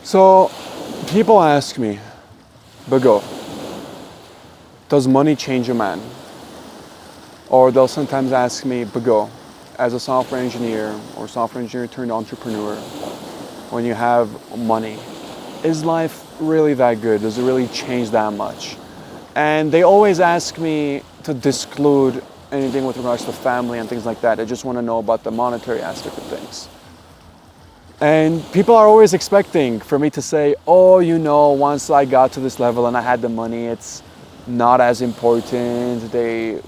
So people ask me, Bago, does money change a man? Or they'll sometimes ask me, Bago, as a software engineer or software engineer turned entrepreneur, when you have money, is life really that good? Does it really change that much? And they always ask me to disclude anything with regards to family and things like that. I just want to know about the monetary aspect of things. And people are always expecting for me to say, oh, once I got to this level and I had the money, it's not as important. They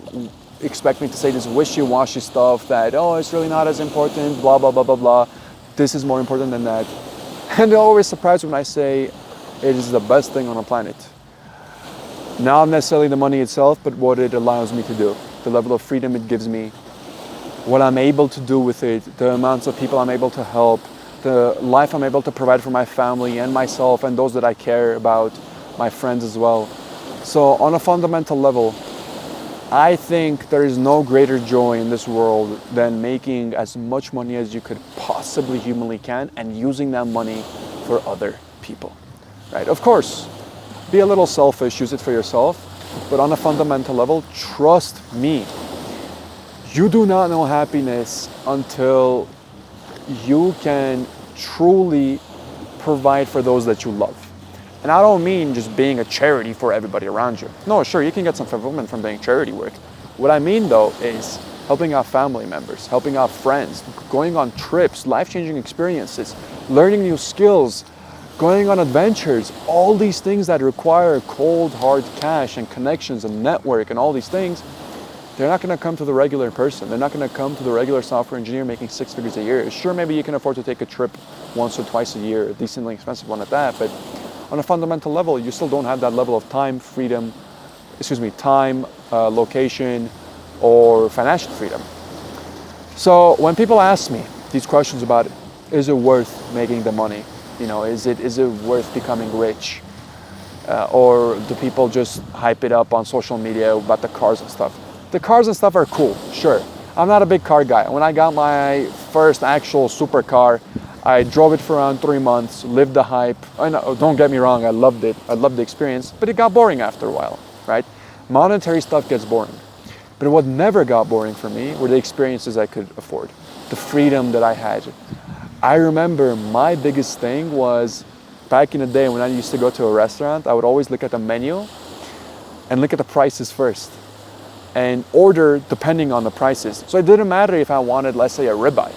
expect me to say this wishy-washy stuff that, oh, it's really not as important, blah, blah, blah, blah, blah. This is more important than that. And they're always surprised when I say it is the best thing on the planet. Not necessarily the money itself, but what it allows me to do. The level of freedom it gives me, what I'm able to do with it, the amounts of people I'm able to help, the life I'm able to provide for my family and myself and those that I care about, my friends as well. So on a fundamental level, I think there is no greater joy in this world than making as much money as you could possibly humanly can and using that money for other people, right? Of course, be a little selfish, use it for yourself, but on a fundamental level, trust me, you do not know happiness until you can truly provide for those that you love. And I don't mean just being a charity for everybody around you. No, sure, you can get some fulfillment from doing charity work. What I mean though is helping out family members, helping out friends, going on trips, life-changing experiences, learning new skills, going on adventures, all these things that require cold, hard cash and connections and network and all these things, they're not going to come to the regular person. They're not going to come to the regular software engineer making 6 figures a year. Sure, maybe you can afford to take a trip once or twice a year, a decently expensive one at that, but on a fundamental level, you still don't have that level of time, location, or financial freedom. So when people ask me these questions about, is it worth making the money? Is it worth becoming rich? Or do people just hype it up on social media about the cars and stuff? The cars and stuff are cool, sure. I'm not a big car guy. When I got my first actual supercar, I drove it for around 3 months, lived the hype. Don't get me wrong, I loved it. I loved the experience, but it got boring after a while, right? Monetary stuff gets boring. But what never got boring for me were the experiences I could afford, the freedom that I had. I remember my biggest thing was back in the day when I used to go to a restaurant, I would always look at the menu and look at the prices first and order depending on the prices. So it didn't matter if I wanted, let's say, a ribeye.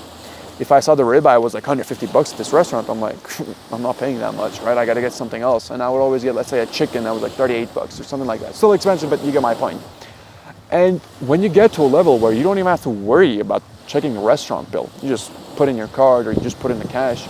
If I saw the ribeye was like $150 at this restaurant, I'm like, I'm not paying that much, right? I gotta get something else. And I would always get, let's say, a chicken that was like $38 or something like that. Still expensive, but you get my point. And when you get to a level where you don't even have to worry about checking a restaurant bill, you just put in your card or you just put in the cash,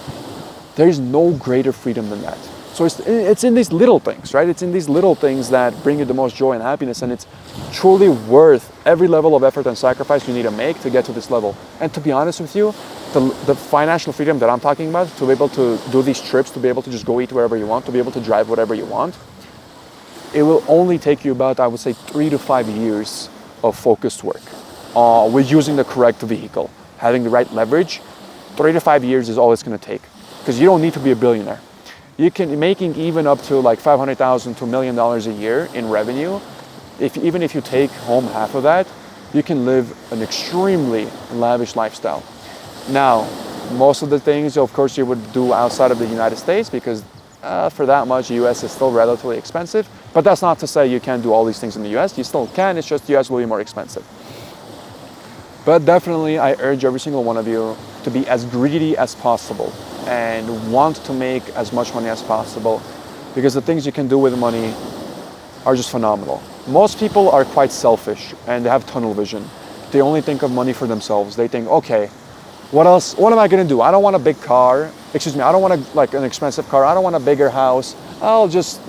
there's no greater freedom than that. So it's in these little things, right? It's in these little things that bring you the most joy and happiness, and it's truly worth every level of effort and sacrifice you need to make to get to this level. And to be honest with you, the financial freedom that I'm talking about, to be able to do these trips, to be able to just go eat wherever you want, to be able to drive whatever you want, it will only take you about, I would say, 3 to 5 years of focused work with using the correct vehicle, having the right leverage. 3 to 5 years is all it's going to take, because you don't need to be a billionaire. You can making even up to like $500,000 to $1 million a year in revenue. Even if you take home half of that, you can live an extremely lavish lifestyle. Now, most of the things, of course, you would do outside of the United States, because for that much, the US is still relatively expensive. But that's not to say you can't do all these things in the US. You still can, it's just the US will be more expensive. But definitely, I urge every single one of you to be as greedy as possible and want to make as much money as possible, because the things you can do with money are just phenomenal. Most people are quite selfish and they have tunnel vision. They only think of money for themselves. They think, okay, what else? What am I gonna do? I don't want a big car. I don't want an expensive car. I don't want a bigger house. I'll just,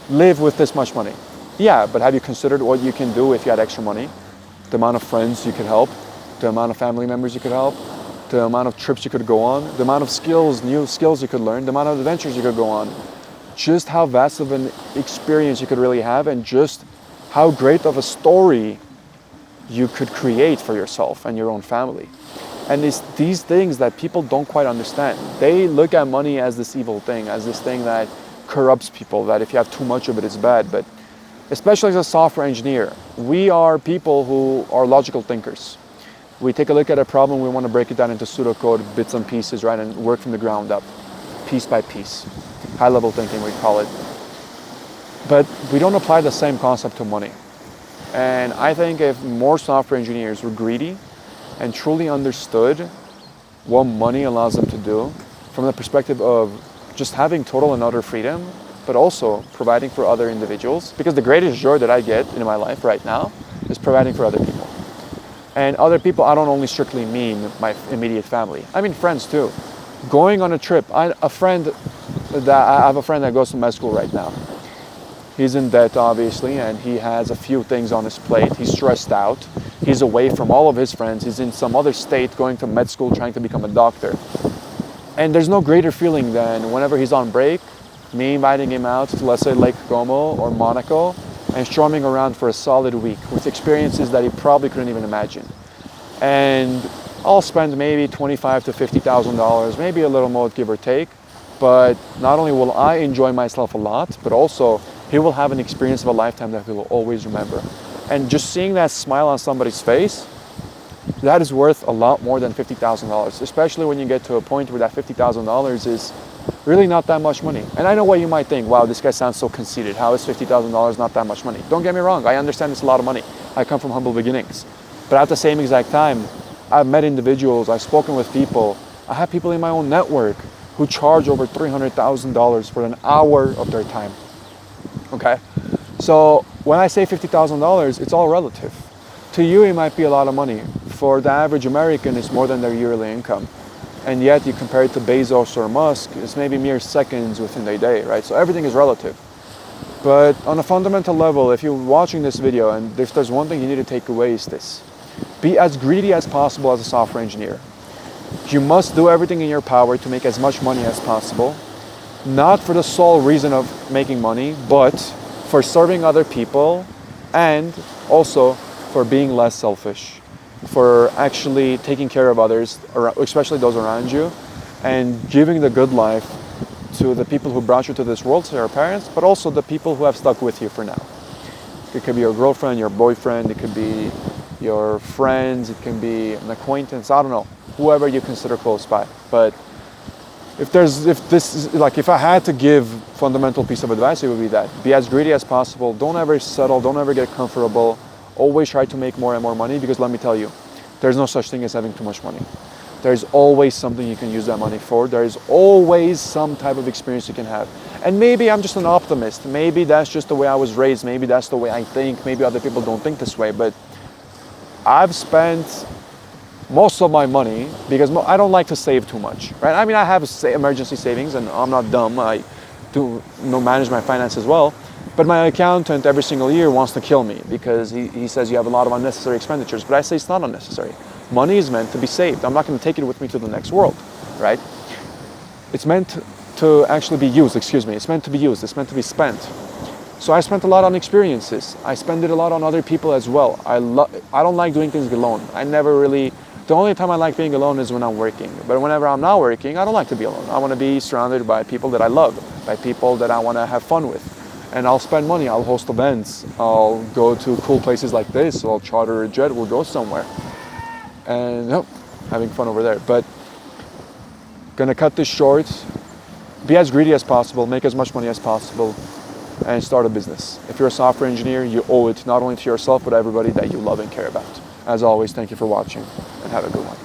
live with this much money. Yeah, but have you considered what you can do if you had extra money? The amount of friends you could help, the amount of family members you could help, the amount of trips you could go on, the amount of new skills you could learn, the amount of adventures you could go on, just how vast of an experience you could really have, and just how great of a story you could create for yourself and your own family. And it's these things that people don't quite understand. They look at money as this evil thing, as this thing that corrupts people, that if you have too much of it, it's bad. But especially as a software engineer, we are people who are logical thinkers. We take a look at a problem, we want to break it down into pseudocode, bits and pieces, right, and work from the ground up, piece by piece. High-level thinking, we call it. But we don't apply the same concept to money. And I think if more software engineers were greedy and truly understood what money allows them to do from the perspective of just having total and utter freedom, but also providing for other individuals, because the greatest joy that I get in my life right now is providing for other people. And other people, I don't only strictly mean my immediate family. I mean friends too. Going on a trip, I have a friend that goes to med school right now. He's in debt, obviously, and he has a few things on his plate. He's stressed out. He's away from all of his friends. He's in some other state going to med school, trying to become a doctor. And there's no greater feeling than whenever he's on break, me inviting him out to, let's say, Lake Como or Monaco, and showing him around for a solid week with experiences that he probably couldn't even imagine. And I'll spend maybe $25,000 to $50,000, maybe a little more, give or take. But not only will I enjoy myself a lot, but also he will have an experience of a lifetime that he will always remember. And just seeing that smile on somebody's face, that is worth a lot more than $50,000, especially when you get to a point where that $50,000 is really not that much money. And I know what you might think, wow, this guy sounds so conceited. How is $50,000 not that much money? Don't get me wrong, I understand it's a lot of money. I come from humble beginnings. But at the same exact time, I've met individuals, I've spoken with people, I have people in my own network who charge over $300,000 for an hour of their time. Okay? So when I say $50,000, it's all relative. To you, it might be a lot of money. For the average American, it's more than their yearly income. And yet you compare it to Bezos or Musk, it's maybe mere seconds within their day, right? So everything is relative. But on a fundamental level, if you're watching this video, and if there's one thing you need to take away, is this. Be as greedy as possible as a software engineer. You must do everything in your power to make as much money as possible, not for the sole reason of making money, but for serving other people and also for being less selfish, for actually taking care of others, especially those around you, and giving the good life to the people who brought you to this world, to your parents, but also the people who have stuck with you for now. It could be your girlfriend, your boyfriend, it could be your friends, it can be an acquaintance, I don't know, whoever you consider close by. But if I had to give fundamental piece of advice, it would be that. Be as greedy as possible. Don't ever settle. Don't ever get comfortable. Always try to make more and more money, because let me tell you, there's no such thing as having too much money. There's always something you can use that money for. There's always some type of experience you can have. And maybe I'm just an optimist. Maybe that's just the way I was raised. Maybe that's the way I think. Maybe other people don't think this way. But I've spent most of my money, because I don't like to save too much, right? I mean, I have emergency savings, and I'm not dumb. I do manage my finances well. But my accountant every single year wants to kill me, because he says you have a lot of unnecessary expenditures. But I say it's not unnecessary. Money is meant to be saved. I'm not going to take it with me to the next world, right? It's meant to actually be used, It's meant to be used. It's meant to be spent. So I spent a lot on experiences. I spend it a lot on other people as well. I don't like doing things alone. The only time I like being alone is when I'm working. But whenever I'm not working, I don't like to be alone. I want to be surrounded by people that I love, by people that I want to have fun with. And I'll spend money, I'll host events, I'll go to cool places like this, I'll charter a jet, we'll go somewhere. And having fun over there. But gonna cut this short, be as greedy as possible, make as much money as possible, and start a business. If you're a software engineer, you owe it not only to yourself, but everybody that you love and care about. As always, thank you for watching, and have a good one.